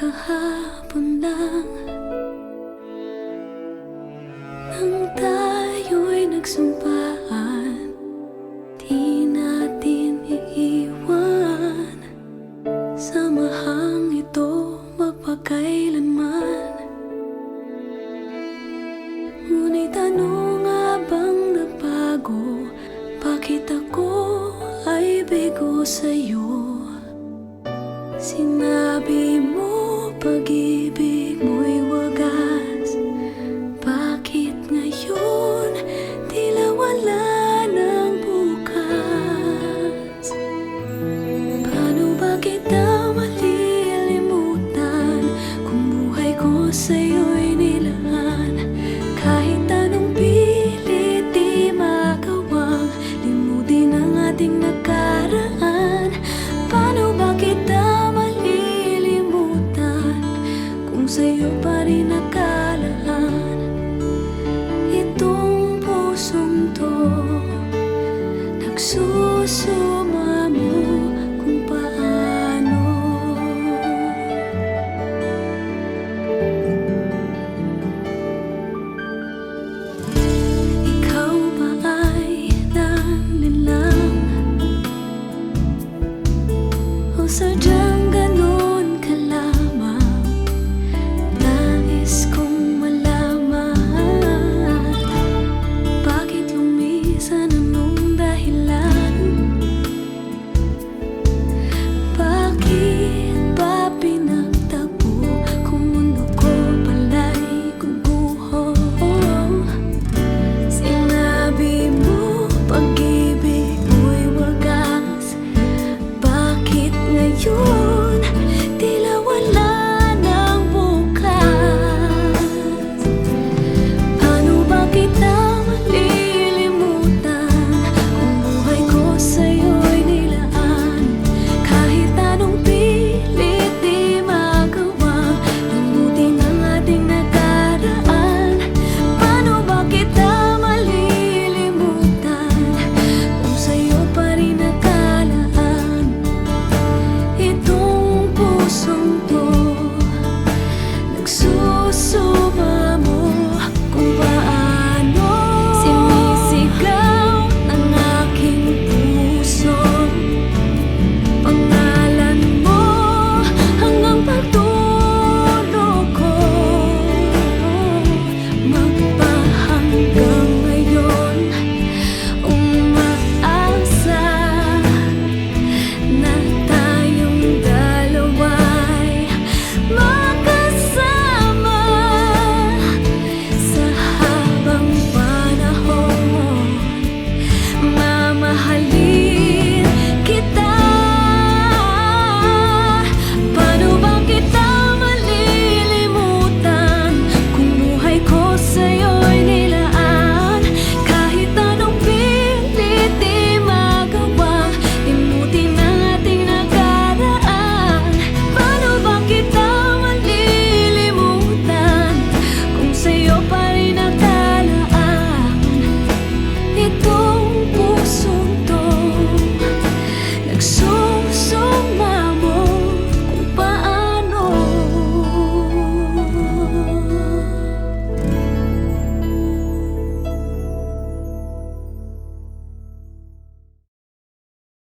kahapon lang nang tayo'y nagsumpaan, di natin iiwan samahang ito magpakailanman. Ngunit ano nga bang nagbago? Bakit ako ay bigo sa'yo? Sinabi mo pag-ibig mo'y wagas. Bakit ngayon tila wala ng bukas? Paano ba kita malilimutan kung buhay ko sa'yo'y nilaan? Kahit anong pilit di magawang limutin ang ating nakaraan. Paano ba kita malilimutan kung sa'yo pa rin nakalaan? Itong pusong to nagsusumikap